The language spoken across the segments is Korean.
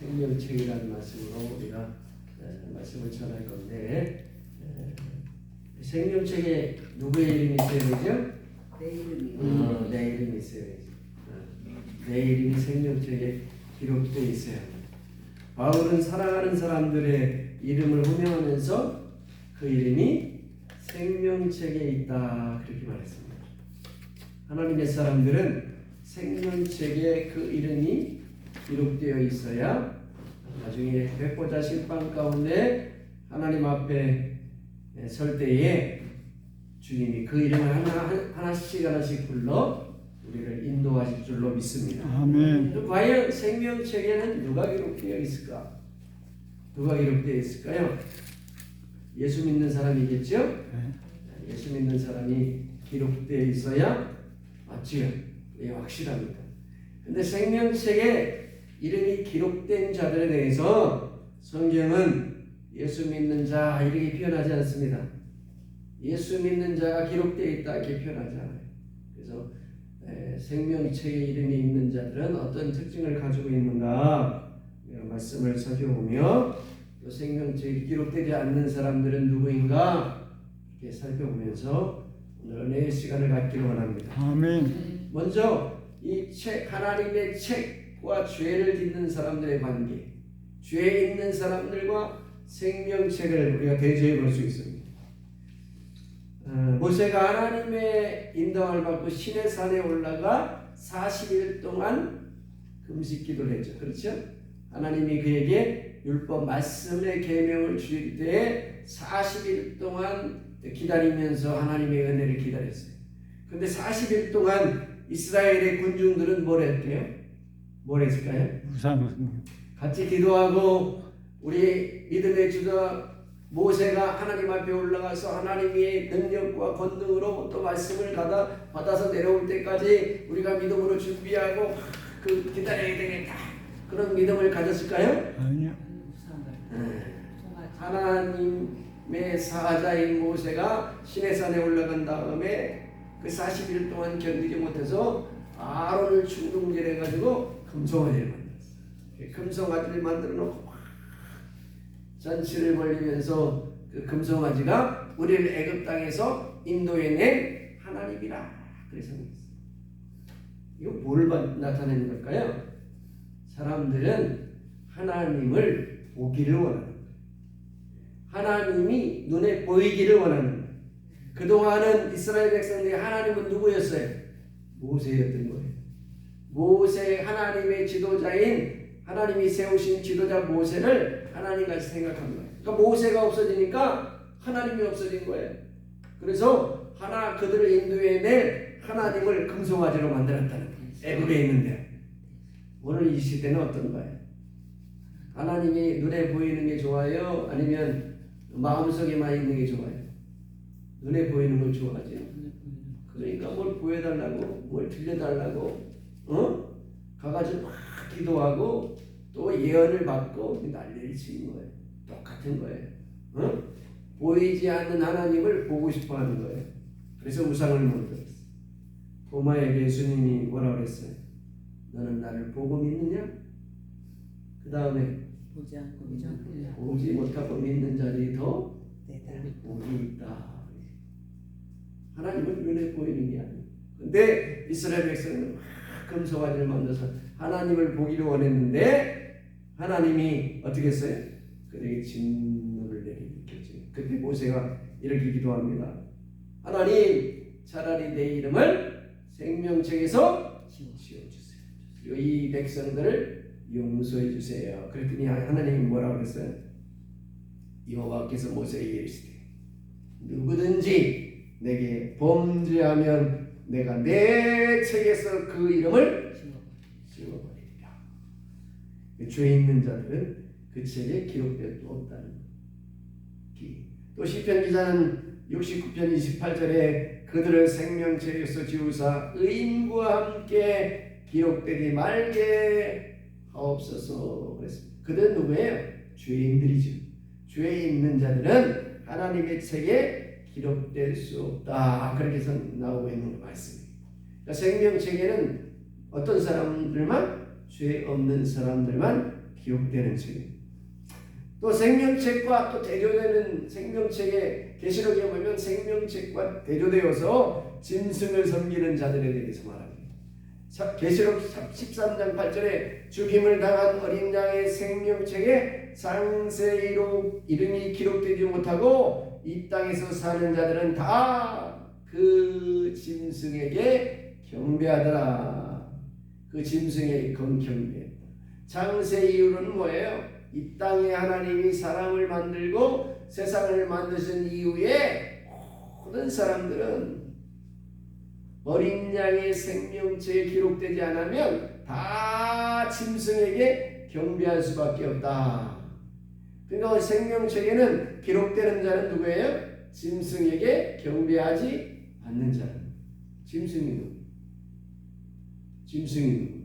생명책이라는 말씀으로 우리가 말씀을 전할 건데, 생명책에 누구의 이름이 있어야 되죠? 내 이름이. 내 이름이 있어야 되죠. 내 이름이 생명책에 기록되어 있어야 합니다. 바울은 사랑하는 사람들의 이름을 호명하면서 그 이름이 생명책에 있다 그렇게 말했습니다. 하나님의 사람들은 생명책에 그 이름이 기록되어 있어야 나중에 백보자 심판 가운데 하나님 앞에 설 때에 주님이 그 이름을 하나씩 불러 우리를 인도하실 줄로 믿습니다. 아멘. 과연 생명책에는 누가 기록되어 있을까? 누가 기록되어 있을까요? 예수 믿는 사람이겠죠? 예수 믿는 사람이 기록되어 있어야 맞지요? 예, 확실합니다. 근데 생명책에 이름이 기록된 자들에 대해서 성경은 예수 믿는 자 이렇게 표현하지 않습니다. 예수 믿는 자가 기록되어 있다 이렇게 표현하지 않아요. 그래서 생명책에 이름이 있는 자들은 어떤 특징을 가지고 있는가 이런 말씀을 살펴보며 또 생명책에 기록되지 않는 사람들은 누구인가 이렇게 살펴보면서 오늘 은혜의 시간을 갖기를 원합니다. 아멘. 먼저 이 책, 하나님의 책과 죄를 짓는 사람들의 관계, 죄 있는 사람들과 생명책을 우리가 대조해 볼 수 있습니다. 모세가 하나님의 인도함을 받고 시내 산에 올라가 40일 동안 금식 기도를 했죠. 그렇죠? 하나님이 그에게 율법 말씀의 계명을 주실 때에 40일 동안 기다리면서 하나님의 은혜를 기다렸어요. 근데 40일 동안 이스라엘의 군중들은 뭘 했대요? 뭘 했을까요? 우상. 같이 기도하고 우리 믿음의 주자 모세가 하나님 앞에 올라가서 하나님의 능력과 권능으로 또 말씀을 받아서 내려올 때까지 우리가 믿음으로 준비하고 그 기다려야 되겠다 그런 믿음을 가졌을까요? 아니요. 하나님의 사자인 모세가 시내산에 올라간 다음에 그 40일 동안 견디지 못해서 아론을 충동질해가지고 금송아지를 만들었어요. 금송아지를 만들어 놓고 잔치를 벌리면서 그 금송아지가 우리를 애굽 땅에서 인도해낸 하나님이라 그래서 이거 뭘 나타내는 걸까요? 사람들은 하나님을 보기를 원하는 거예요. 하나님이 눈에 보이기를 원하는 거예요. 그동안은 이스라엘 백성들이 하나님은 누구였어요? 모세였던 거예요. 모세 하나님의 지도자인 하나님이 세우신 지도자 모세를 하나님같이 생각한 거예요. 그러니까 모세가 없어지니까 하나님이 없어진 거예요. 그래서 그들을 인도해낼 하나님을 금송아지로 만들었다는 거예요. 애굽에 있는데 오늘 이 시대는 어떤 거예요? 하나님이 눈에 보이는 게 좋아요? 아니면 마음속에만 있는 게 좋아요? 눈에 보이는 걸 좋아하죠. 그러니까 뭘 보여달라고, 뭘 들려달라고, 가가지고 막 기도하고 또 예언을 받고 난리를 치는 거예요. 똑같은 거예요. 보이지 않는 하나님을 보고 싶어하는 거예요. 그래서 우상을 만들었어요. 도마에게 예수님이 뭐라 그랬어요? 너는 나를 보고 믿느냐? 그 다음에 보지 못하고 믿는 자들이 더 복이 있다. 하나님은 눈에 보이는 게 아니에요. 근데 이스라엘 백성은 금송아지를 만들어서 하나님을 보기를 원했는데 하나님이 어떻게 했어요? 그들에게 진노를 내리겠죠. 그때 모세가 이렇게 기도합니다. 하나님, 차라리 내 이름을 생명책에서 지워주세요. 그리고 이 백성들을 용서해 주세요. 그랬더니 하나님이 뭐라고 그랬어요? 여호와께서 모세에게 이르시되 누구든지 내게 범죄하면 내가 내 책에서 그 이름을 지워버리리라. 죄 있는 자들은 그 책에 기록될 수 없다는 거예요. 또 시편 기자는 69편 28절에 그들을 생명책에서 지우사 의인과 함께 기록되지 말게 하옵소서 그랬습니다. 그들은 누구예요? 죄인들이죠. 죄 있는 자들은 하나님의 책에 기록될 수 없다. 그렇게 해서 나오고 있는 말씀입니다. 그러니까 생명책에는 어떤 사람들만, 죄 없는 사람들만 기록되는 책이에요. 또 생명책과 또 대조되는 생명책에 계시록에 보면 생명책과 대조되어서 짐승을 섬기는 자들에 대해서 말합니다. 계시록 13장 8절에 죽임을 당한 어린 양의 생명책에 상세히로 이름이 기록되지 못하고 이 땅에서 사는 자들은 다 그 짐승에게 경배하더라. 그 짐승에게 경배했다. 창세 이유는 뭐예요? 이 땅에 하나님이 사람을 만들고 세상을 만드신 이후에 모든 사람들은 어린 양의 생명체에 기록되지 않으면 다 짐승에게 경배할 수밖에 없다. 그러니까 생명책에는 기록되는 자는 누구예요? 짐승에게 경배하지 않는 자는. 짐승이 누구? 짐승이 누구?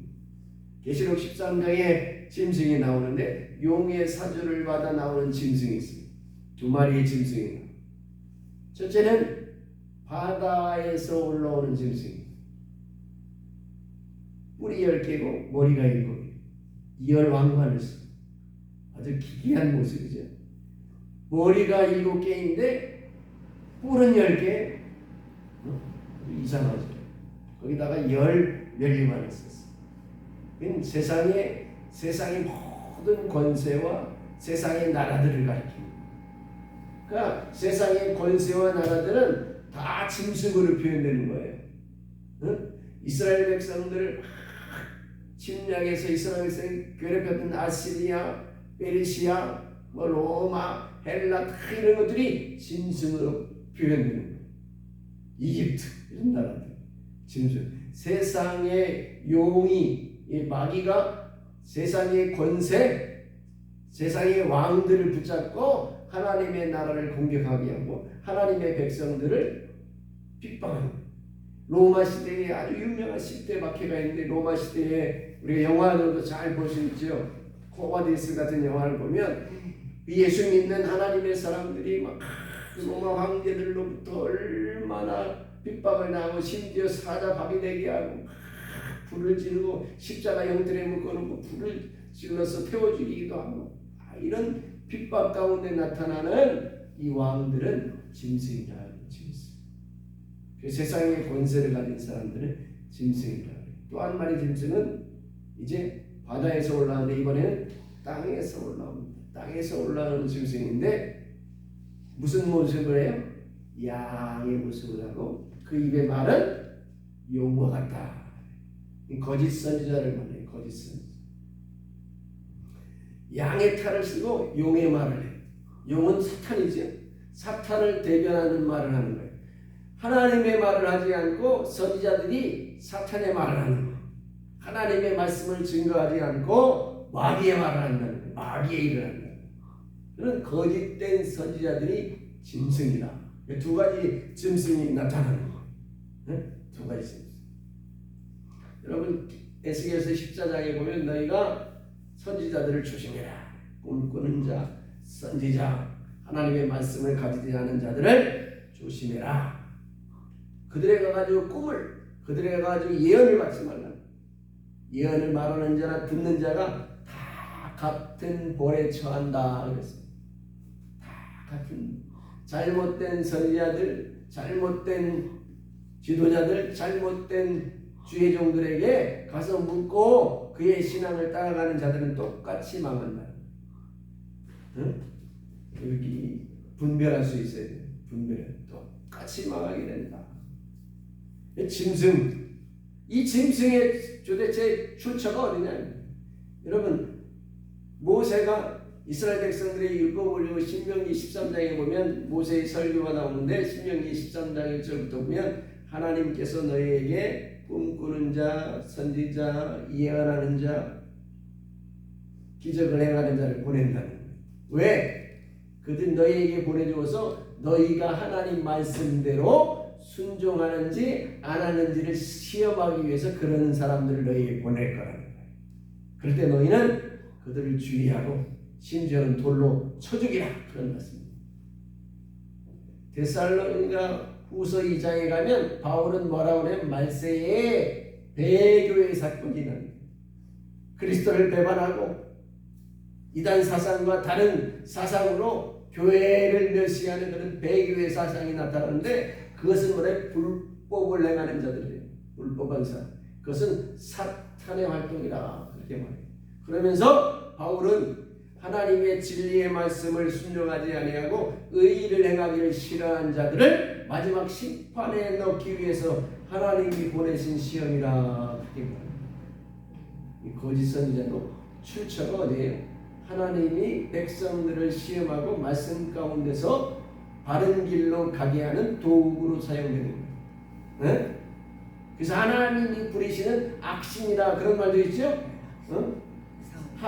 계시록 13장에 짐승이 나오는데 용의 사주를 받아 나오는 짐승이 있습니다. 두 마리의 짐승이 나와요. 첫째는 바다에서 올라오는 짐승입니다. 뿔이 10개고 머리가 7개. 이열왕관을 써. 아주 기이한 모습이죠. 머리가 7개인데 뿔은 10개. 이상하죠. 거기다가 열 멸류관을 썼어. 세상의 모든 권세와 세상의 나라들을 가리킵니다. 그러니까 세상의 권세와 나라들은 다 짐승으로 표현되는 거예요. 응? 이스라엘 백성들을 침략해서 이스라엘 백성을 괴롭혔던 아시리아, 페르시아, 로마, 헬라 다 이런 것들이 짐승으로 표현되는 거예요. 이집트 이런 나라들 짐승. 세상의 용이 이 마귀가 세상의 권세, 세상의 왕들을 붙잡고 하나님의 나라를 공격하게 하고 하나님의 백성들을 핍박하는 거예요. 로마 시대에 아주 유명한 10대 박해가 있는데 로마 시대에 우리가 영화들도 잘 볼 수 있죠. 코바디스 같은 영화를 보면 예수 믿는 하나님의 사람들이 막 로마 황제들로부터 얼마나 핍박을 당하고 심지어 사자밥이 되게 하고 불을 지르고 십자가 형틀에 묶어놓고 불을 질러서 태워 죽이기도 하고 이런 핍박 가운데 나타나는 이 왕들은 짐승이다. 짐승. 그 세상의 권세를 가진 사람들은 짐승이다. 또 한 마리 짐승은 이제 바다에서 올라오는데 이번에는 땅에서 올라옵니다. 땅에서 올라오는 짐승인데 무슨 모습을 해요? 양의 모습을 하고 그 입의 말은 용과 같다. 거짓 선지자를 말해요. 거짓 선지자. 양의 탈을 쓰고 용의 말을 해요. 용은 사탄이죠. 사탄을 대변하는 말을 하는 거예요. 하나님의 말을 하지 않고 선지자들이 사탄의 말을 하는 거예요. 하나님의 말씀을 증거하지 않고 마귀의 말을 한다는 거예요. 마귀의 일을 한다는 거예요. 그런 거짓된 선지자들이 짐승이다. 두 가지 짐승이 나타나는 거예요. 네? 두 가지 짐승. 여러분 에스겔서 14장에 보면 너희가 선지자들을 조심해라. 꿈꾸는 자, 선지자, 하나님의 말씀을 가지지 않은 자들을 조심해라. 그들에 가가지고 그들에 가가지고 예언을 받지 말라. 예언을 말하는 자나 듣는 자가 다 같은 벌에 처한다 그랬습니다. 다 같은 잘못된 선지자들, 잘못된 지도자들, 잘못된 주의 종들에게 가서 묻고 그의 신앙을 따라가는 자들은 똑같이 망한다. 응? 여기 분별할 수 있어야 돼요. 분별. 똑같이 망하게 된다. 짐승. 이 짐승의 도대체 출처가 어디냐? 여러분 모세가 이스라엘 백성들이 율법 올리고 신명기 13장에 보면 모세의 설교가 나오는데 신명기 13장 1절부터 보면 하나님께서 너희에게 꿈꾸는 자, 선지자, 예언하는 자, 기적을 행하는 자를 보낸다는 거예요. 왜? 그들 너희에게 보내주어서 너희가 하나님 말씀대로 순종하는지 안 하는지를 시험하기 위해서 그런 사람들을 너희에게 보낼 거라는 거예요. 그럴 때 너희는 그들을 주의하고 심지어는 돌로 쳐 죽이라 그런 말씀입니다. 데살로니가 후서 2장에 가면 바울은 뭐라고 그래요? 말세에 배교의 사건이 납니다. 그리스도를 배반하고 이단 사상과 다른 사상으로 교회를 멸시하는 그런 배교의 사상이 나타나는데 그것은 뭐래? 불법을 행하는 자들이에요. 불법한 사람. 그것은 사탄의 활동이다. 그렇게 말해요. 그러면서 바울은 하나님의 진리의 말씀을 순종하지 아니하고 의의를 행하기를 싫어한 자들을 마지막 심판에 넣기 위해서 하나님이 보내신 시험이라 그렇게 말해요. 이 거짓 선지자도 출처가 어디예요? 하나님이 백성들을 시험하고 말씀 가운데서 바른 길로 가게 하는 도구로 사용되는 거예요. 네? 그래서 하나님이 부리시는 악신이다 그런 말도 있죠.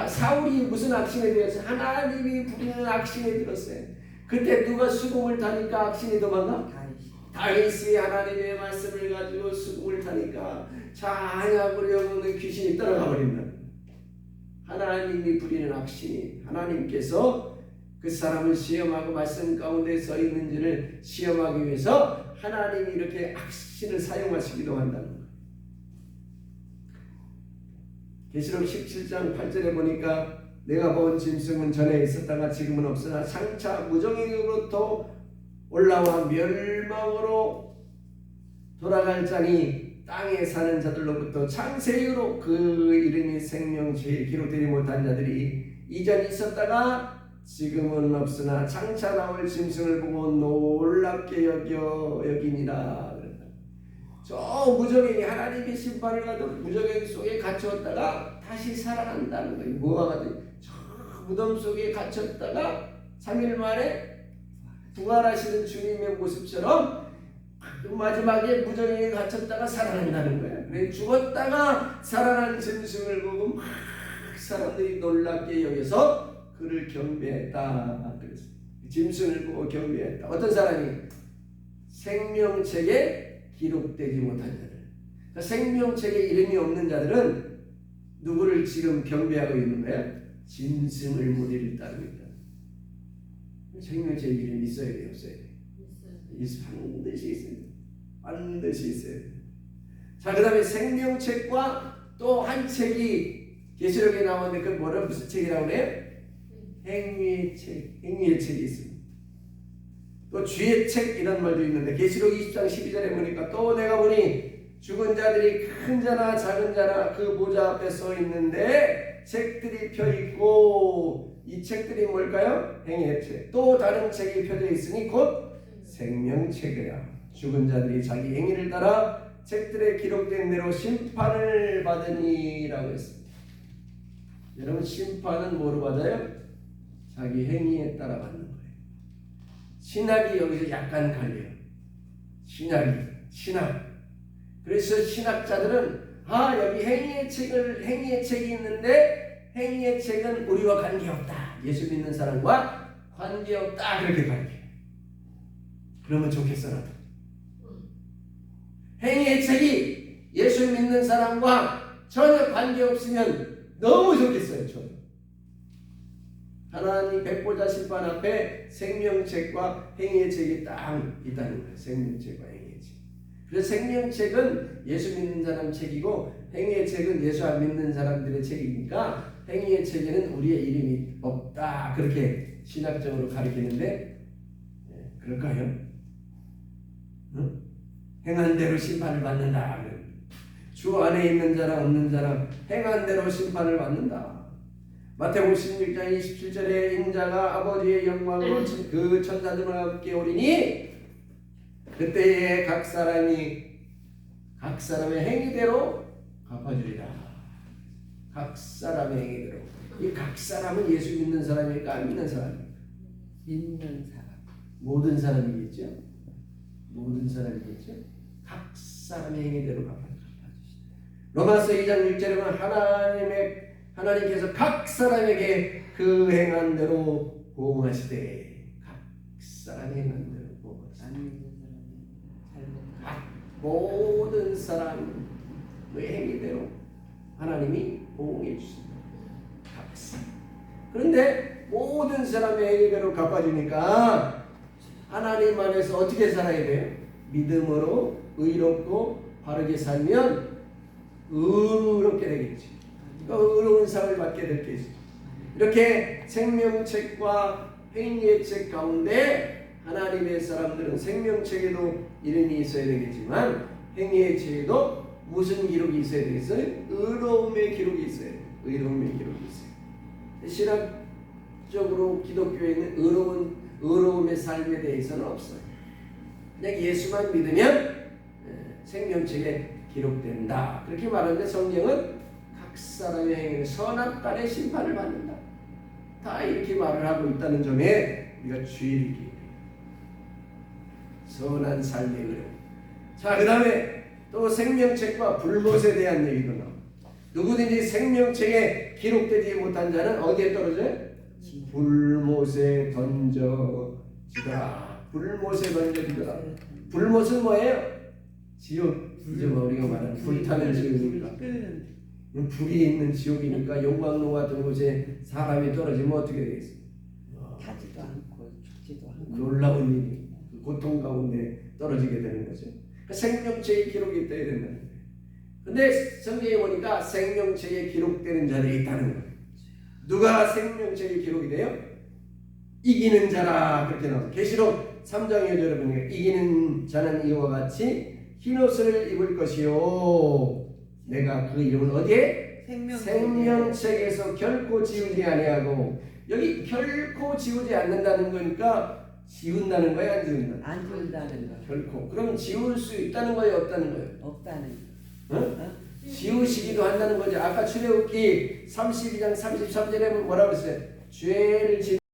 사울이 무슨 악신에 들었어요? 하나님이 부리는 악신에 들었어요. 그때 누가 수금을 타니까 악신이 도망가? 다윗이 하나님의 말씀을 가지고 수금을 타니까 찬양 부르려는 귀신이 따라가 버린다. 하나님이 부리는 악신이 하나님께서 그 사람을 시험하고 말씀 가운데 서 있는지를 시험하기 위해서 하나님이 이렇게 악신을 사용하시기도 한다는 거예요. 계시록 17장 8절에 보니까 내가 본 짐승은 전에 있었다가 지금은 없으나 장차 무정에로부터 올라와 멸망으로 돌아갈 자니 땅에 사는 자들로부터 창세 이후로 그 이름이 생명체에 기록되지 못한 자들이 이전 있었다가 지금은 없으나 장차 나올 짐승을 보고 놀랍게 여기니라. 저 무정행이 하나님의 심판을 받은 무정행 속에 갇혔다가 다시 살아난다는 거예요. 뭐가 같은 저 무덤 속에 갇혔다가 3일 만에 부활하시는 주님의 모습처럼 마지막에 무정행에 갇혔다가 살아난다는 거예요. 그래서 죽었다가 살아난 짐승을 보고 막 사람들이 놀랍게 여겨서 그를 경배했다. 그래서 짐승을 보고 경배했다. 어떤 사람이? 생명책에 기록되지 못한 자들. 그러니까 생명책에 이름이 없는 자들은 누구를 지금 경배하고 있는 거야? 짐승을 무리를 따르고 있다. 생명책에 이름이 있어야 돼요, 없어야 돼요? 반드시 있어야 돼요. 반드시 있어야 돼요. 자, 그 다음에 생명책과 또 한 책이 계시록에 나오는데 그 뭐라 무슨 책이라고 그래요? 행위의 책, 행위의 책이 있습니다. 또 주의 책 이런 말도 있는데 계시록 20장 12절에 보니까 또 내가 보니 죽은 자들이 큰 자나 작은 자나 그 보좌 앞에 서 있는데 책들이 펴 있고 이 책들이 뭘까요? 행위의 책. 또 다른 책이 펴져 있으니 곧 생명책이라. 죽은 자들이 자기 행위를 따라 책들에 기록된 대로 심판을 받으니라고 했습니다. 여러분 심판은 뭐로 받아요? 자기 행위에 따라 받는 거예요. 신학이 여기서 약간 갈려요. 신학. 그래서 신학자들은 여기 행위의 책이 있는데 행위의 책은 우리와 관계없다. 예수 믿는 사람과 관계없다. 그렇게 가르쳐요. 그러면 좋겠어 나도. 행위의 책이 예수 믿는 사람과 전혀 관계없으면 너무 좋겠어요. 저는. 하나님 백보자 심판 앞에 생명책과 행위의 책이 딱 있다는 거예요. 생명책과 행위의 책. 그래서 생명책은 예수 믿는 사람 책이고 행위의 책은 예수 안 믿는 사람들의 책이니까 행위의 책에는 우리의 이름이 없다. 그렇게 신학적으로 가르치는데 그럴까요? 응? 행한 대로 심판을 받는다. 주 안에 있는 자랑 없는 자랑 행한 대로 심판을 받는다. 마태복음 16장 27절에 인자가 아버지의 영광으로 그 천사들과 함께 오리니 그때에 각 사람의 행위대로 갚아주리라. 각 사람의 행위대로. 이 각 사람은 예수 믿는 사람입니까? 안 믿는 사람입니까? 믿는 사람. 모든 사람이겠죠. 모든 사람이겠죠. 각 사람의 행위대로 갚아주시다. 로마서 2장 6절에 보면 하나님께서 각 사람에게 그 행한 대로 보응하시되 각 사람의 행한 대로 보응하시되 모든 사람의 행위대로 하나님이 보응해 주십니다. 각 사람. 그런데 모든 사람의 행위대로 갚아주니까 하나님 안에서 어떻게 살아야 돼요? 믿음으로 의롭고 바르게 살면 의롭게 되겠지. 의로운 삶을 받게 될 것이죠. 이렇게 생명책과 행위의 책 가운데 하나님의 사람들은 생명책에도 이름이 있어야 되겠지만 행위의 책에도 무슨 기록이 있어야 되겠어요? 의로움의 기록이 있어야 돼요. 의로움의 기록이 있어요. 신학적으로 기독교에는 의로움의 삶에 대해서는 없어요. 그냥 예수만 믿으면 생명책에 기록된다. 그렇게 말하는데 성경은 각 사람의 행위는 선악간의 심판을 받는다. 다 이렇게 말을 하고 있다는 점에 우리가 주의를 기울여야 돼요. 선한 삶의 의로움. 자, 그 다음에 또 생명책과 불못에 대한 얘기도 나와. 누구든지 생명책에 기록되지 못한 자는 어디에 떨어져요? 불못에 던져지더라. 불못에 던져지더라. 불못은 뭐예요? 지옥. 이제 우리가 말하는 불타는 지옥이니까. 불이 있는 지옥이니까 용광로 같은 곳에 사람이 떨어지면 어떻게 되겠어요? 타지도 않고 죽지도 않고 놀라운 일이 고통 가운데 떨어지게 되는 거죠. 그러니까 생명책에 기록이 되어야 된다는 거예요. 근데 성경에 보니까 생명책에 기록되는 자들이 있다는 거예요. 누가 생명책에 기록이 돼요? 이기는 자라. 그렇게 나와요. 계시록 3장에 여러분, 이기는 자는 이와 같이 흰옷을 입을 것이요 내가 그 이름을 어디에? 생명책에서 결코 지우지 아니하고. 여기 결코 지우지 않는다는 거니까 지운다는 거야, 안 지운다? 안 지운다는 거. 결코. 그럼 지울 수 있다는 거예요, 없다는 거예요? 없다는 거. 어? 지우시기도 한다는 거죠. 아까 출애굽기 32장 33절에 뭐라고 그랬어요? 죄를 지은